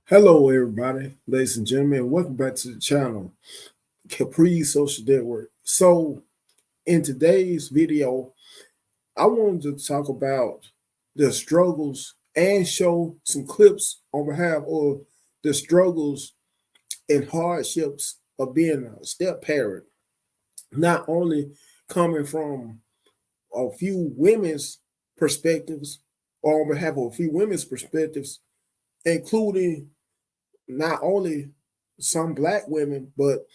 Hello, everybody, ladies and gentlemen. Welcome back to the channel, Capri Social Network. So, in today's video, I wanted to talk about the struggles and show some clips on behalf of the struggles and hardships of being a step parent. Not only coming from a few women's perspectives, or on behalf of a few women's perspectives, including not only some black women, but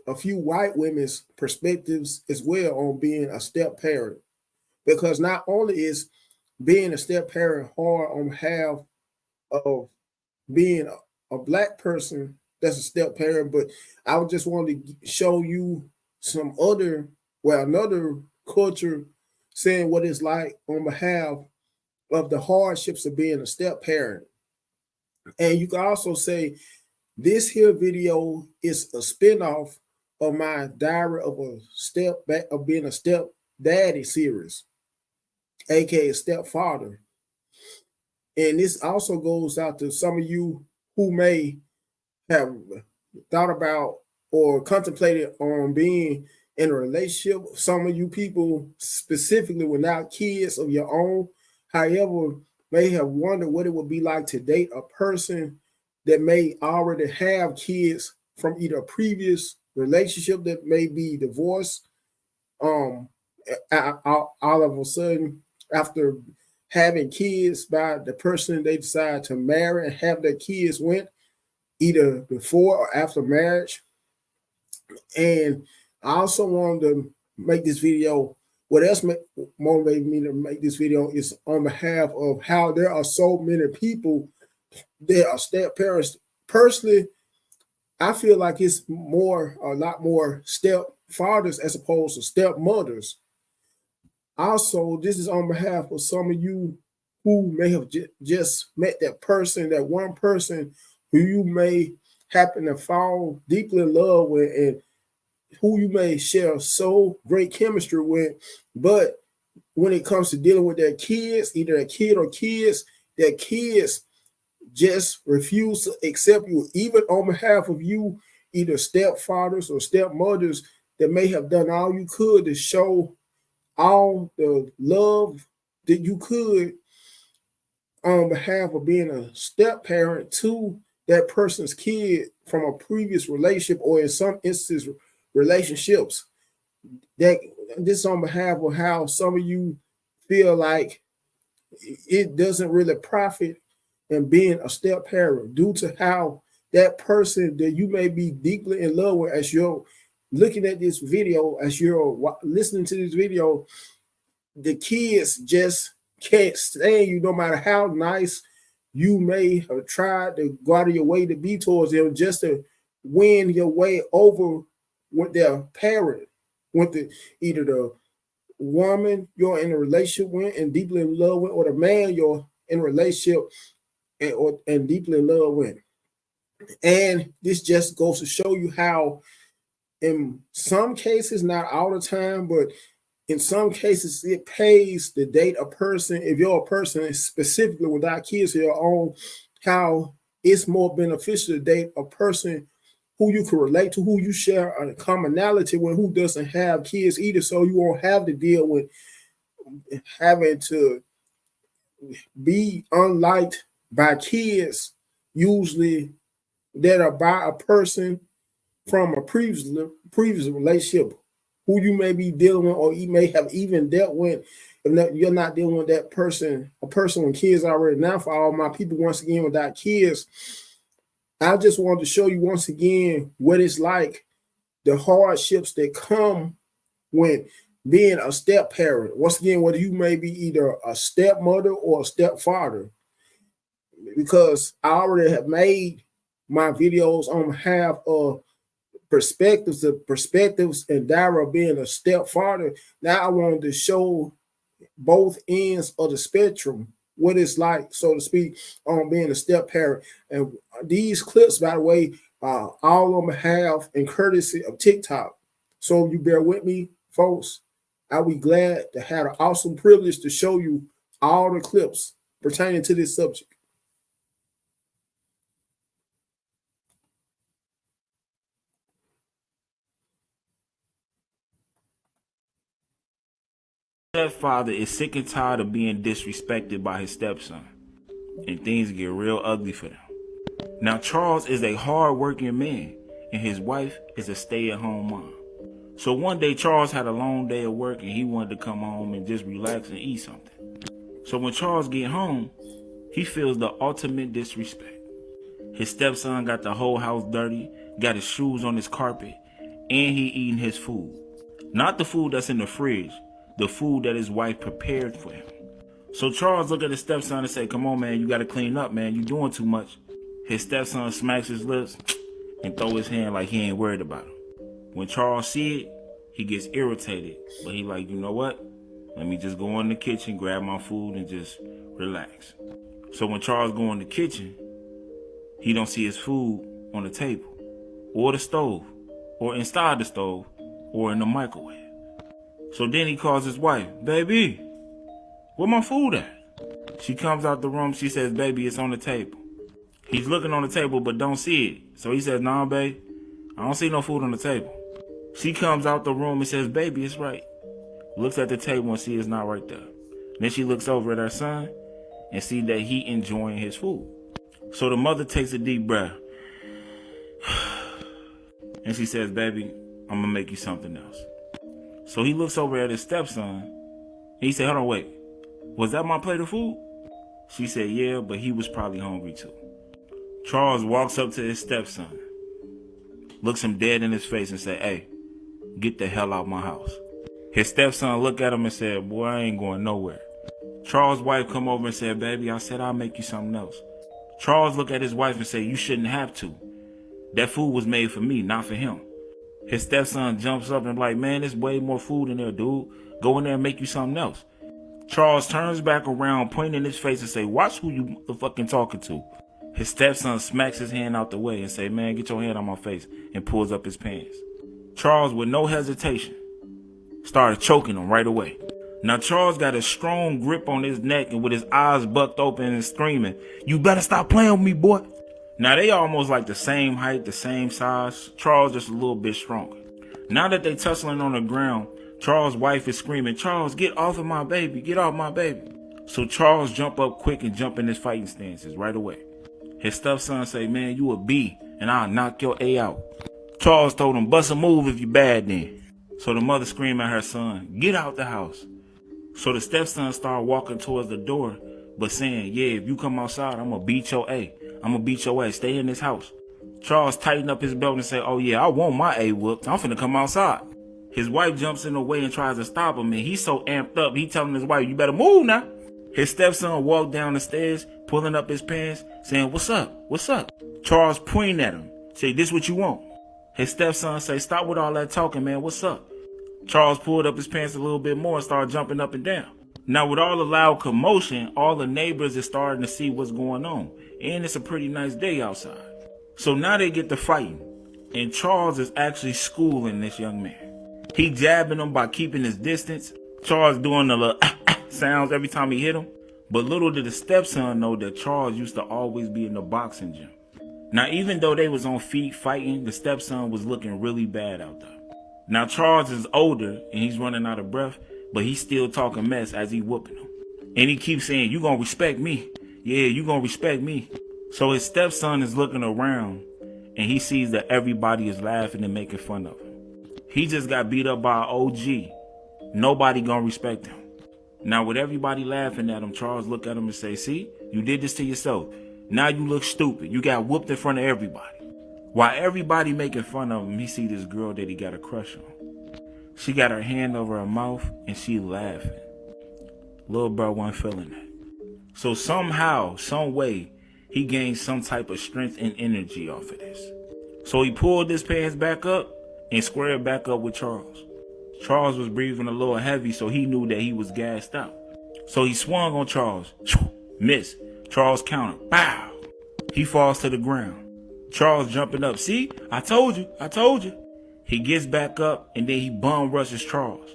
a few white women's perspectives as well on being a step parent. Because not only is being a step parent hard on behalf of being a black person that's a step parent, but I just want to show you some other, well, another culture saying what it's like on behalf of the hardships of being a step parent. And you can also say this here video is a spinoff of my Diary of a Step Back of Being a Step Daddy series, aka Stepfather. And this also goes out to some of you who may have thought about or contemplated on being in a relationship. Some of you people specifically without kids of your own, however, may have wondered what it would be like to date a person that may already have kids from either a previous relationship that may be divorced. Um, all of a sudden, after having kids by the person they decide to marry and have their kids with, either before or after marriage. And I also wanted to make this video. What else motivated me to make this video is on behalf of how there are so many people that are step parents. Personally, I feel like it's a lot more stepfathers as opposed to stepmothers. Also, this is on behalf of some of you who may have just met that person, that one person who you may happen to fall deeply in love with and who you may share so great chemistry with. But when it comes to dealing with their kids, either a kid or kids, their kids just refuse to accept you, even on behalf of you, either stepfathers or stepmothers that may have done all you could to show all the love that you could on behalf of being a step parent to that person's kid from a previous relationship, or in some instances relationships. That this on behalf of how some of you feel like it doesn't really profit in being a step parent due to how that person that you may be deeply in love with, as you're looking at this video, as you're listening to this video, the kids just can't stand you no matter how nice you may have tried to go out of your way to be towards them, just to win your way over with their parent, with either the woman you're in a relationship with and deeply in love with, or the man you're in a relationship and deeply in love with. And this just goes to show you how, in some cases, not all the time, but in some cases, it pays to date a person, if you're a person specifically without kids of your own, how it's more beneficial to date a person who you can relate to, who you share a commonality with, who doesn't have kids either, so you won't have to deal with having to be unliked by kids, usually that are by a person from a previous relationship who you may be dealing with, or you may have even dealt with. If you're not dealing with that person, a person with kids already. Now, for all my people, once again, without kids, I just wanted to show you once again what it's like, the hardships that come when being a step parent. Once again, whether you may be either a stepmother or a stepfather, because I already have made my videos on behalf of perspectives and Dara being a stepfather. Now I wanted to show both ends of the spectrum, what it's like, so to speak, on being a step parent. And these clips, by the way, all on behalf and courtesy of TikTok. So you bear with me, folks. I'll be glad to have an awesome privilege to show you all the clips pertaining to this subject. Stepfather is sick and tired of being disrespected by his stepson, and things get real ugly for them. Now Charles is a hard-working man, and his wife is a stay-at-home mom. So one day Charles had a long day of work and he wanted to come home and just relax and eat something. So when Charles get home, he feels the ultimate disrespect. His stepson got the whole house dirty, got his shoes on his carpet, and he eating his food. Not the food that's in the fridge, the food that his wife prepared for him. So Charles look at his stepson and say, "Come on, man, you gotta clean up, man. You doing too much." His stepson smacks his lips and throw his hand like he ain't worried about him. When Charles see it, he gets irritated, but he like, you know what? Let me just go in the kitchen, grab my food, and just relax. So when Charles go in the kitchen, he don't see his food on the table, or the stove, or inside the stove, or in the microwave. So then he calls his wife, "Baby, where my food at?" She comes out the room, she says, "Baby, it's on the table." He's looking on the table but don't see it. So he says, "Nah, babe, I don't see no food on the table." She comes out the room and says, "Baby, it's right." Looks at the table and see it's not right there. Then she looks over at her son and see that he enjoying his food. So the mother takes a deep breath and she says, "Baby, I'm gonna make you something else." So he looks over at his stepson and he said, "Hold on, wait, was that my plate of food?" She said, "Yeah, but he was probably hungry too." Charles walks up to his stepson, looks him dead in his face and say, "Hey, get the hell out my house." His stepson looked at him and said, "Boy, I ain't going nowhere." Charles' wife come over and said, "Baby, I said I'll make you something else." Charles looked at his wife and said, "You shouldn't have to. That food was made for me, not for him." His stepson jumps up and like, "Man, there's way more food in there, dude. Go in there and make you something else." Charles turns back around, pointing in his face and say, "Watch who you motherfucking talking to." His stepson smacks his hand out the way and say, "Man, get your hand on my face," and pulls up his pants. Charles, with no hesitation, started choking him right away. Now Charles got a strong grip on his neck and with his eyes bucked open and screaming, "You better stop playing with me, boy." Now they almost like the same height, the same size. Charles just a little bit stronger. Now that they tussling on the ground, Charles' wife is screaming, "Charles, get off of my baby, get off my baby." So Charles jump up quick and jump in his fighting stances right away. His stepson say, "Man, you a B and I'll knock your A out." Charles told him, "Bust a move if you bad then." So the mother screamed at her son, "Get out the house." So the stepson started walking towards the door, but saying, "Yeah, if you come outside, I'm gonna beat your A. I'm gonna beat your A. Stay in this house." Charles tightened up his belt and said, "Oh yeah, I want my A whooped. I'm finna come outside." His wife jumps in the way and tries to stop him, and he's so amped up, he telling his wife, "You better move now." His stepson walked down the stairs, pulling up his pants, saying, "What's up? What's up?" Charles pointed at him, say, "This what you want?" His stepson say, "Stop with all that talking, man. What's up?" Charles pulled up his pants a little bit more and started jumping up and down. Now with all the loud commotion, all the neighbors are starting to see what's going on. And it's a pretty nice day outside. So now they get to fighting. And Charles is actually schooling this young man. He jabbing him by keeping his distance. Charles doing the little sounds every time he hit him. But little did the stepson know that Charles used to always be in the boxing gym. Now even though they was on feet fighting, the stepson was looking really bad out there. Now Charles is older and he's running out of breath, but he's still talking mess as he whooping him. And he keeps saying, "You gonna respect me. Yeah, you gonna respect me." So his stepson is looking around and he sees that everybody is laughing and making fun of him. He just got beat up by an OG. Nobody gonna respect him. Now with everybody laughing at him, Charles look at him and say, "See, you did this to yourself. Now you look stupid. You got whooped in front of everybody." While everybody making fun of him, he see this girl that he got a crush on. She got her hand over her mouth and she laughing. Little bro wasn't feeling that. So somehow, some way, he gained some type of strength and energy off of this. So he pulled his pants back up and squared back up with Charles. Charles was breathing a little heavy, so he knew that he was gassed out. So he swung on Charles. Miss. Charles countered. Pow! He falls to the ground. Charles jumping up. "See? I told you. I told you." He gets back up and then he bum rushes Charles.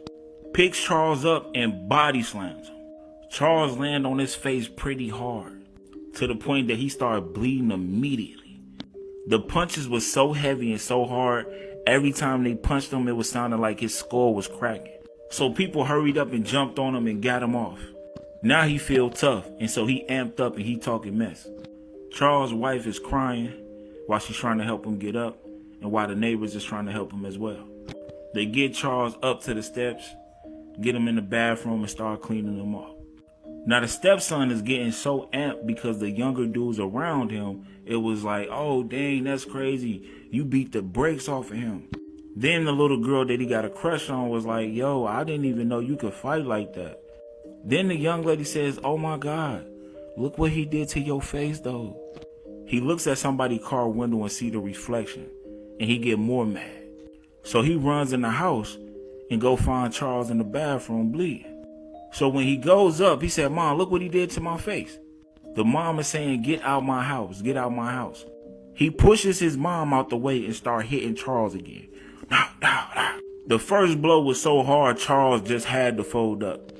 Picks Charles up and body slams him. Charles landed on his face pretty hard, to the point that he started bleeding immediately. The punches was so heavy and so hard, every time they punched him, it was sounding like his skull was cracking. So people hurried up and jumped on him and got him off. Now he feel tough, and so he amped up and he talking mess. Charles' wife is crying while she's trying to help him get up, and while the neighbors is trying to help him as well. They get Charles up to the steps, get him in the bathroom, and start cleaning him off. Now the stepson is getting so amped because the younger dudes around him, it was like, oh dang, that's crazy. You beat the brakes off of him. Then the little girl that he got a crush on was like, yo, I didn't even know you could fight like that. Then the young lady says, oh my God, look what he did to your face though. He looks at somebody's car window and see the reflection, and he get more mad. So he runs in the house and go find Charles in the bathroom bleeding. So when he goes up, he said, Mom, look what he did to my face. The mom is saying, get out my house, get out my house. He pushes his mom out the way and start hitting Charles again. No, no, no. The first blow was so hard, Charles just had to fold up.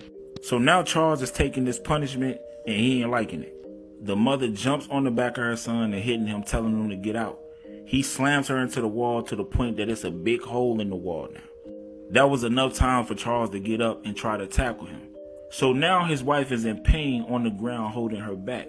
So now Charles is taking this punishment and he ain't liking it. The mother jumps on the back of her son and hitting him, telling him to get out. He slams her into the wall to the point that it's a big hole in the wall now. That was enough time for Charles to get up and try to tackle him. So now his wife is in pain on the ground holding her back,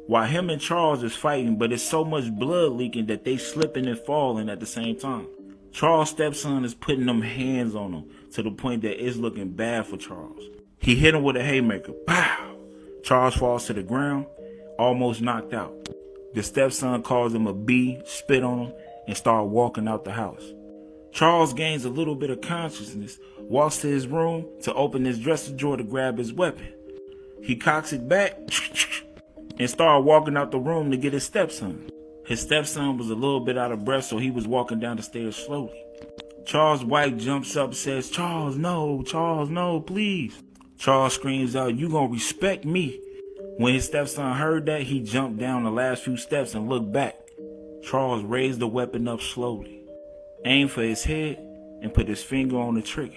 while him and Charles is fighting, but it's so much blood leaking that they slipping and falling at the same time. Charles' stepson is putting them hands on him to the point that it's looking bad for Charles. He hit him with a haymaker. Pow! Charles falls to the ground, almost knocked out. The stepson calls him a B, spit on him, and start walking out the house. Charles gains a little bit of consciousness, walks to his room to open his dresser drawer to grab his weapon. He cocks it back and started walking out the room to get his stepson. His stepson was a little bit out of breath, so he was walking down the stairs slowly. Charles' wife jumps up and says, Charles, no, please. Charles screams out, you gonna respect me. When his stepson heard that, he jumped down the last few steps and looked back. Charles raised the weapon up slowly, aimed for his head, and put his finger on the trigger.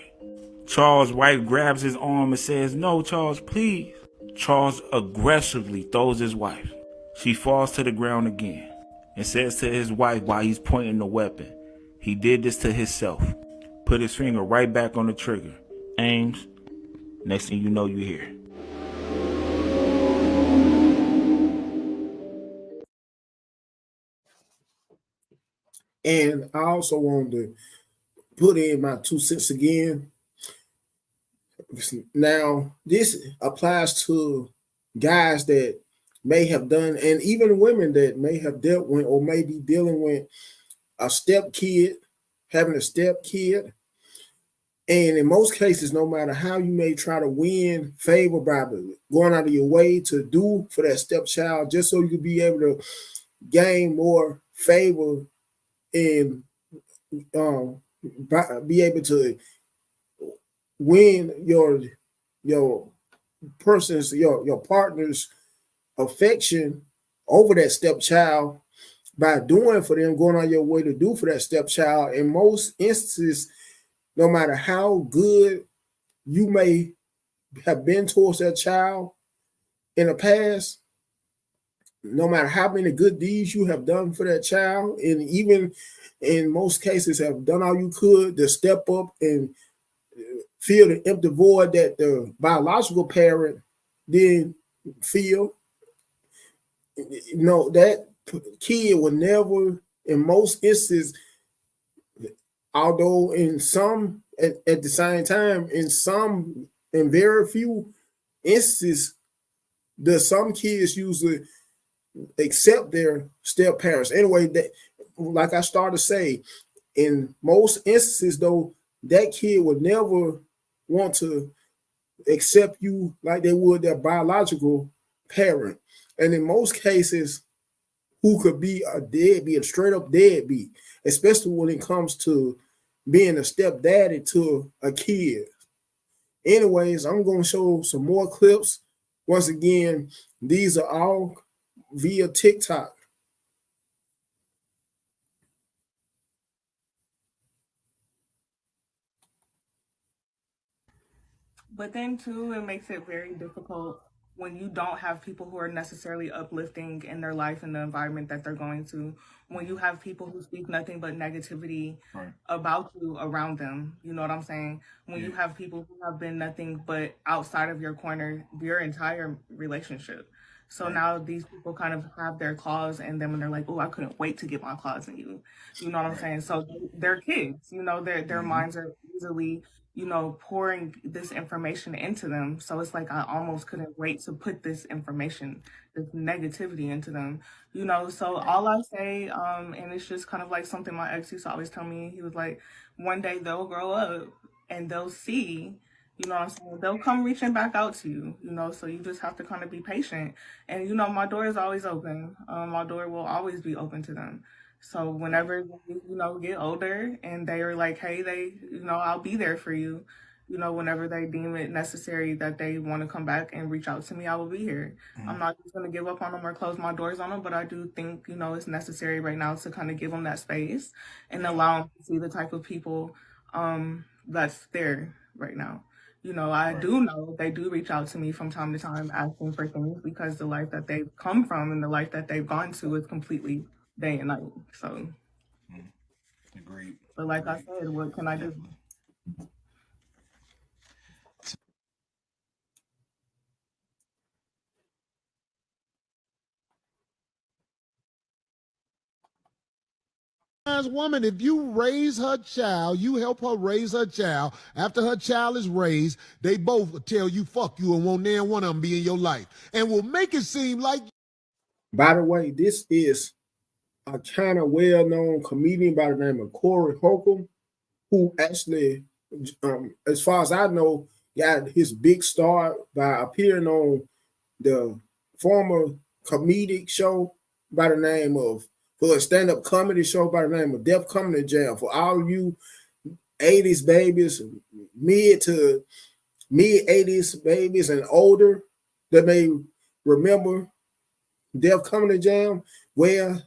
Charles' wife grabs his arm and says, no, Charles, please. Charles aggressively throws his wife. She falls to the ground again and says to his wife while he's pointing the weapon, he did this to himself. Put his finger right back on the trigger. Aims. Next thing you know, you hear. And I also wanted to put in my 2 cents again. Now, this applies to guys that may have done, and even women that may have dealt with or may be dealing with a step kid, having a step kid. And in most cases, no matter how you may try to win favor by going out of your way to do for that stepchild, just so you can be able to gain more favor and be able to win your person's your partner's affection over that stepchild by doing for them, going on your way to do for that stepchild. In most instances, no matter how good you may have been towards that child in the past, no matter how many good deeds you have done for that child, and even in most cases have done all you could to step up and fill the empty void that the biological parent didn't feel, that kid will never, in most instances, although in some, at the same time, in very few instances, some kids usually accept their step parents. Anyway, that, like I started to say, in most instances, though, that kid would never want to accept you like they would their biological parent. And in most cases, who could be a deadbeat, a straight up deadbeat, especially when it comes to being a stepdaddy to a kid. Anyways, I'm going to show some more clips. Once again, these are all via TikTok. But then too, it makes it very difficult when you don't have people who are necessarily uplifting in their life and the environment that they're going to, when you have people who speak nothing but negativity Right. about you around them, you know what I'm saying? When you have people who have been nothing but outside of your corner your entire relationship. So Right. now these people kind of have their claws in them and they're like, oh, I couldn't wait to get my claws in you. You know what I'm Right. saying? So they're kids, you know, their Mm-hmm. minds are easily, you know, pouring this information into them. So it's like I almost couldn't wait to put this information, this negativity into them, you know. So Right. all I say, and it's just kind of like something my ex used to always tell me. He was like, one day they'll grow up and they'll see, you know what I'm saying? They'll come reaching back out to you, you know. So you just have to kind of be patient. And you know, my door is always open. My door will always be open to them. So Right. whenever they, you know, get older and they are like, hey, you know, I'll be there for you. You know, whenever they deem it necessary that they want to come back and reach out to me, I will be here. I'm Mm-hmm. not just going to give up on them or close my doors on them, but I do think, you know, it's necessary right now to kind of give them that space and Yeah. allow them to see the type of people that's there right now. You know, I Right. do know they do reach out to me from time to time asking for things because the life that they've come from and the life that they've gone to is completely day and night. So, Mm-hmm. Agreed. but like I Agreed. said, what can I do? Definitely. Woman, if you raise her child, you help her raise her child. After her child is raised, they both will tell you fuck you and won't near one of them be in your life, and will make it seem like. By the way, this is a kind of well-known comedian by the name of Corey Holcomb, who actually, as far as I know, got his big start by appearing on the former comedic show by the name of, for a stand-up comedy show by the name of Def Comedy Jam. For all you 80s babies, mid to mid 80s babies and older that may remember Def Comedy Jam, where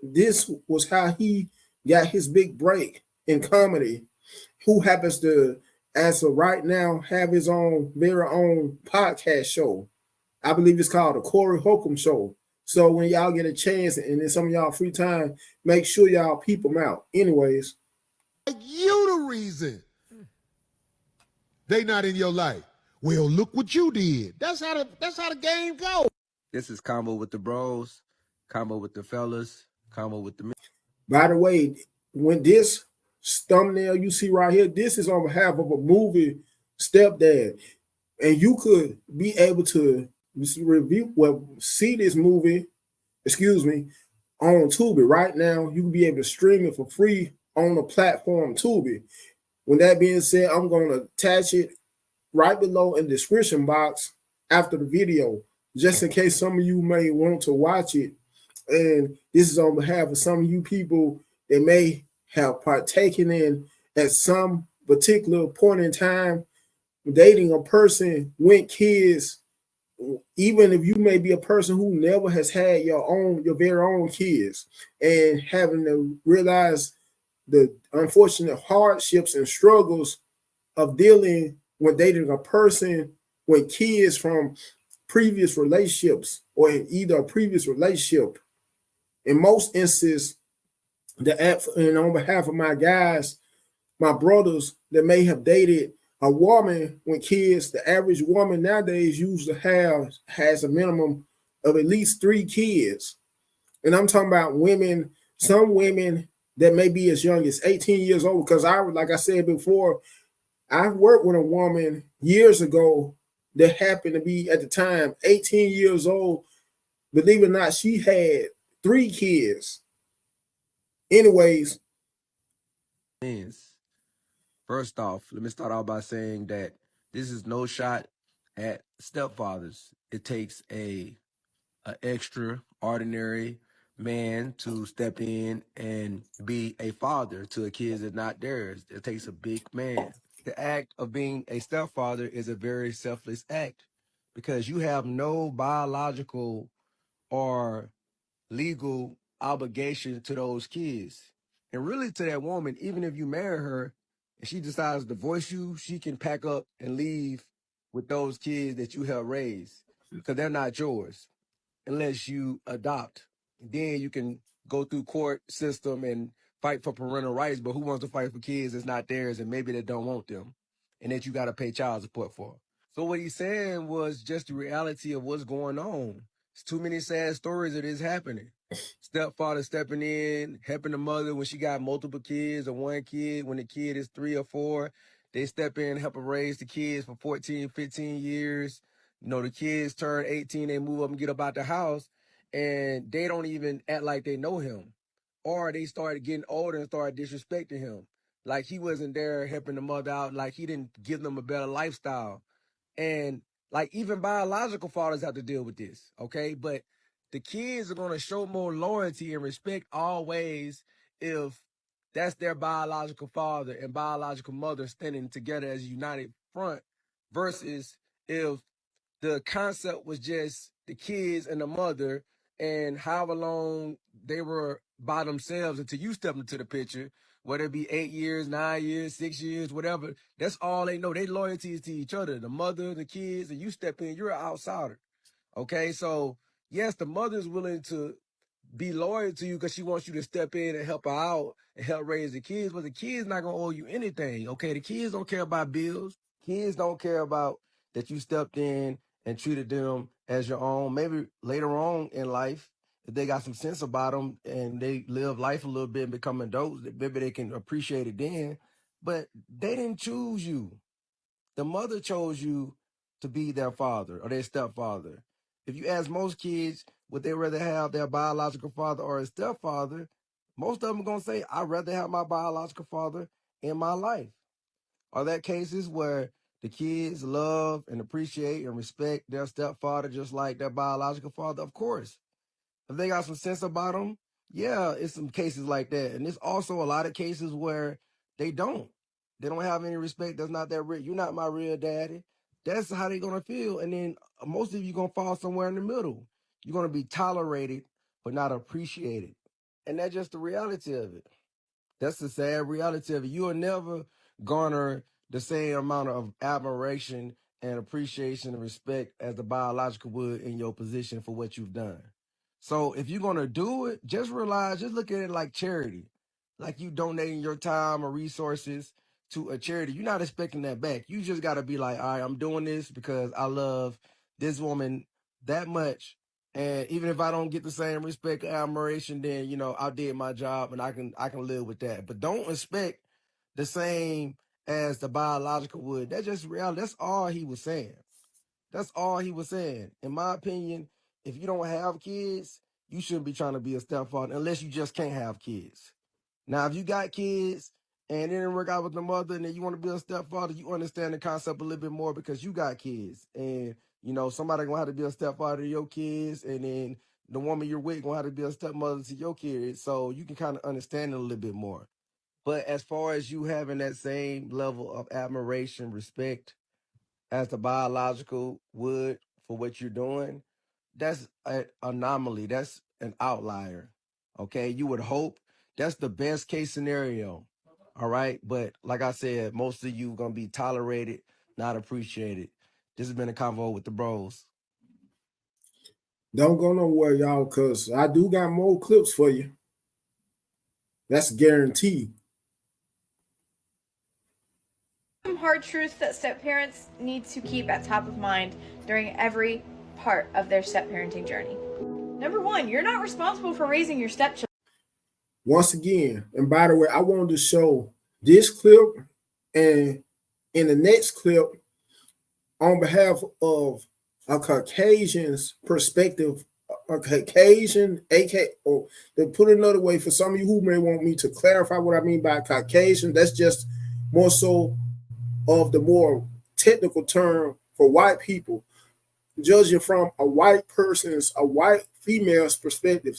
this was how he got his big break in comedy. Who happens to, as of right now, have his own very own podcast show. I believe it's called the Corey Holcomb Show. So when y'all get a chance and in some of y'all free time, make sure y'all peep them out. Anyways, You the reason they not in your life. Well, look what you did. That's how the game goes. This is Combo with the Bros, Combo with the Fellas, Combo with the by the way, when this thumbnail you see right here, this is on behalf of a movie, Stepdad. And you could be able to review, well, see this movie, excuse me, on Tubi right now. You can be able to stream it for free on the platform Tubi. With that being said, I'm going to attach it right below in the description box after the video, just in case some of you may want to watch it. And this is on behalf of some of you people that may have partaken in at some particular point in time dating a person with kids, even if you may be a person who never has had your very own kids, and having to realize the unfortunate hardships and struggles of dealing with dating a person with kids from previous relationships or either a previous relationship. In most instances, and on behalf of my guys, my brothers that may have dated a woman with kids, the average woman nowadays usually has a minimum of at least 3 kids. And I'm talking about women, some women that may be as young as 18 years old. Because like I said before, I worked with a woman years ago that happened to be at the time 18 years old. Believe it or not, she had 3 kids. Anyways, Men's. First off, let me start off by saying that this is no shot at stepfathers. It takes a extraordinary man to step in and be a father to a kid that's not theirs. It takes a big man. The act of being a stepfather is a very selfless act because you have no biological or legal obligation to those kids. And really to that woman, even if you marry her and she decides to divorce you, she can pack up and leave with those kids that you helped raise. because they're not yours unless you adopt. Then you can go through court system and fight for parental rights, but who wants to fight for kids that's not theirs and maybe they don't want them and that you got to pay child support for? So what he's saying was just the reality of what's going on. It's too many sad stories of this happening. Stepfather stepping in, helping the mother when she got multiple kids or one kid. When the kid is 3 or 4, they step in, help her raise the kids for 14, 15 years. You know, the kids turn 18, they move up and get up out the house, and they don't even act like they know him. Or they started getting older and started disrespecting him. Like he wasn't there helping the mother out, like he didn't give them a better lifestyle. And like even biological fathers have to deal with this, okay? But the kids are going to show more loyalty and respect always if that's their biological father and biological mother standing together as a united front versus if the concept was just the kids and the mother and however long they were by themselves until you stepped into the picture, whether it be 8 years, 9 years, 6 years, whatever. That's all they know. They loyalty is to each other, the mother, the kids, and you step in, you're an outsider. Okay, so yes, the mother's willing to be loyal to you because she wants you to step in and help her out and help raise the kids, but the kids not gonna owe you anything. Okay, the kids don't care about bills. Kids don't care about that you stepped in and treated them as your own. Maybe later on in life, if they got some sense about them and they live life a little bit and become adults, maybe they can appreciate it then. But they didn't choose you. The mother chose you to be their father or their stepfather. If you ask most kids, would they rather have their biological father or a stepfather? Most of them are going to say, I'd rather have my biological father in my life. Are there cases where the kids love and appreciate and respect their stepfather just like their biological father? Of course. If they got some sense about them, yeah, it's some cases like that. And there's also a lot of cases where they don't. They don't have any respect. That's not their real. You're not my real daddy. That's how they're going to feel. And then most of you going to fall somewhere in the middle. You're going to be tolerated, but not appreciated. And that's just the reality of it. That's the sad reality of it. You will never garner the same amount of admiration and appreciation and respect as the biological would in your position for what you've done. So if you're going to do it, just realize, just look at it like charity. Like you donating your time or resources to a charity. You're not expecting that back. You just got to be like, all right, I'm doing this because I love this woman that much. And even if I don't get the same respect or admiration, then, you know, I did my job and I can live with that. But don't expect the same as the biological would. That's just reality. That's all he was saying. That's all he was saying. In my opinion, if you don't have kids, you shouldn't be trying to be a stepfather unless you just can't have kids. Now, if you got kids and it didn't work out with the mother and then you want to be a stepfather, you understand the concept a little bit more because you got kids. And, you know, somebody going to have to be a stepfather to your kids. And then the woman you're with going to have to be a stepmother to your kids. So you can kind of understand it a little bit more. But as far as you having that same level of admiration, respect, as the biological would for what you're doing, that's an anomaly. That's an outlier. Okay. You would hope that's the best case scenario. All right. But like I said, most of you going to be tolerated, not appreciated. This has been a convo with the bros. Don't go nowhere, y'all, because I do got more clips for you. That's guaranteed. Some hard truths that step parents need to keep at top of mind during every part of their step parenting journey. Number one, you're not responsible for raising your stepchildren. Once again, and by the way, I wanted to show this clip and in the next clip on behalf of a Caucasian's perspective, a Caucasian, aka, or to put it another way, for some of you who may want me to clarify what I mean by Caucasian, that's just more so of the more technical term for white people, judging from a white person's, a white female's perspective.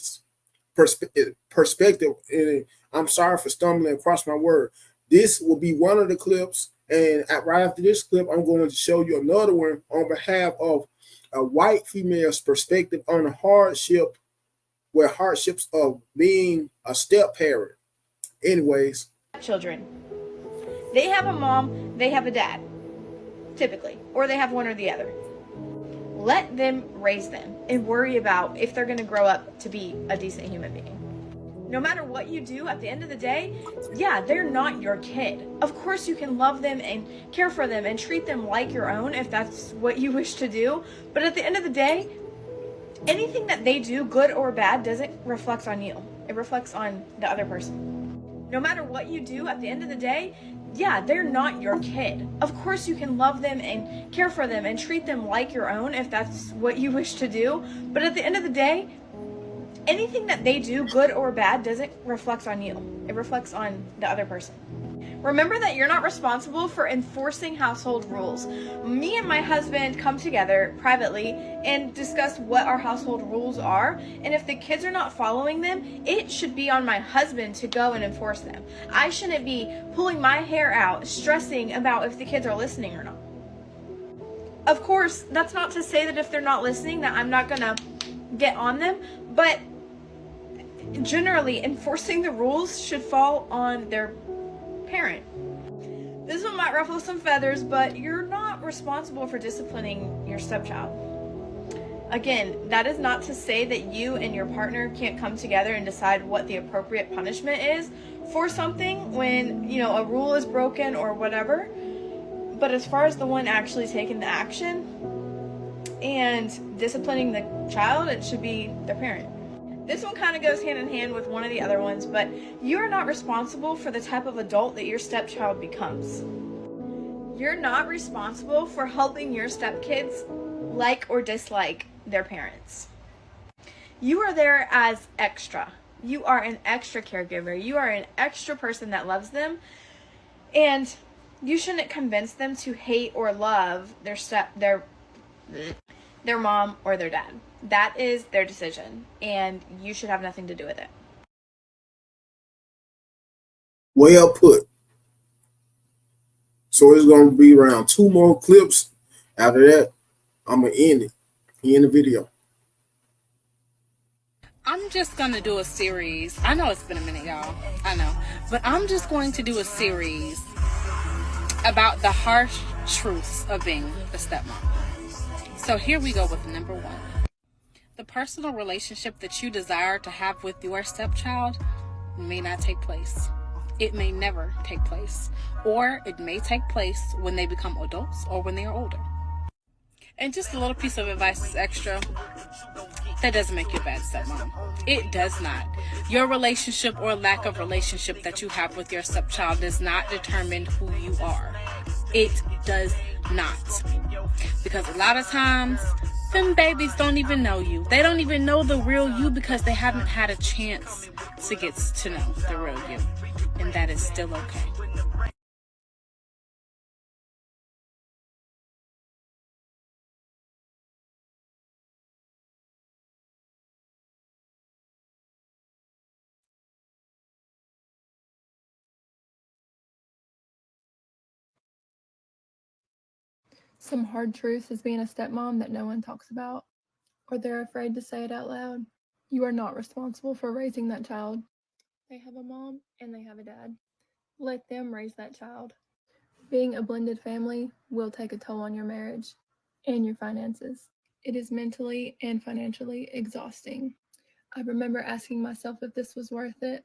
And I'm sorry for stumbling across my word. This will be one of the clips, and right after this clip, I'm going to show you another one on behalf of a white female's perspective on the hardships of being a step parent. Anyways, Children. They have a mom, they have a dad, typically, or they have one or the other. Let them raise them and worry about if they're going to grow up to be a decent human being. No matter what you do, at the end of the day, yeah, they're not your kid. Of course, you can love them and care for them and treat them like your own if that's what you wish to do. But at the end of the day, anything that they do, good or bad, doesn't reflect on you. It reflects on the other person. No matter what you do, at the end of the day, yeah, they're not your kid. Of course, you can love them and care for them and treat them like your own if that's what you wish to do. But at the end of the day, anything that they do, good or bad, doesn't reflect on you. It reflects on the other person. Remember that you're not responsible for enforcing household rules. Me and my husband come together privately and discuss what our household rules are, and if the kids are not following them, it should be on my husband to go and enforce them. I shouldn't be pulling my hair out, stressing about if the kids are listening or not. Of course, that's not to say that if they're not listening that I'm not gonna get on them, but generally enforcing the rules should fall on their parent. This one might ruffle some feathers, but you're not responsible for disciplining your stepchild. Again, that is not to say that you and your partner can't come together and decide what the appropriate punishment is for something when, a rule is broken or whatever. But as far as the one actually taking the action and disciplining the child, it should be the parent. This one kind of goes hand in hand with one of the other ones, but you are not responsible for the type of adult that your stepchild becomes. You're not responsible for helping your stepkids like or dislike their parents. You are there as extra. You are an extra caregiver. You are an extra person that loves them, and you shouldn't convince them to hate or love their mom or their dad. That is their decision, and you should have nothing to do with it. Well put. So it's going to be around 2 more clips. After that, I'm going to end the video. I'm just going to do a series. I know it's been a minute, y'all. I know. But I'm just going to do a series about the harsh truths of being a stepmom. So here we go with number 1. The personal relationship that you desire to have with your stepchild may not take place. It may never take place. Or it may take place when they become adults or when they are older. And just a little piece of advice is extra. That doesn't make you a bad stepmom. It does not. Your relationship or lack of relationship that you have with your stepchild does not determine who you are. It does not. Because a lot of times, them babies don't even know you. They don't even know the real you because they haven't had a chance to get to know the real you. And that is still okay. Some hard truths as being a stepmom that no one talks about, or they're afraid to say it out loud. You are not responsible for raising that child. They have a mom and they have a dad. Let them raise that child. Being a blended family will take a toll on your marriage and your finances. It is mentally and financially exhausting. I remember asking myself if this was worth it.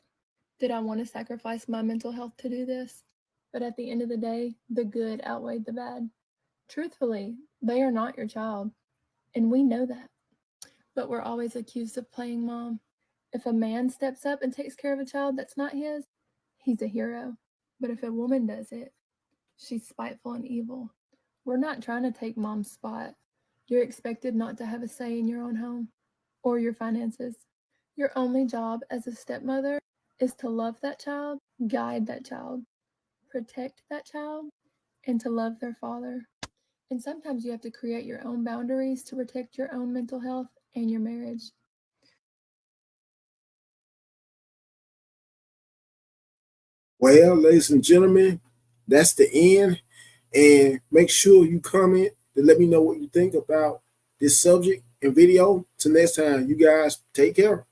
Did I want to sacrifice my mental health to do this? But at the end of the day, the good outweighed the bad. Truthfully, they are not your child, and we know that. But we're always accused of playing mom. If a man steps up and takes care of a child that's not his, he's a hero. But if a woman does it, she's spiteful and evil. We're not trying to take mom's spot. You're expected not to have a say in your own home or your finances. Your only job as a stepmother is to love that child, guide that child, protect that child, and to love their father. And sometimes you have to create your own boundaries to protect your own mental health and your marriage. Well, ladies and gentlemen, that's the end. And make sure you comment to let me know what you think about this subject and video. Till next time, you guys take care.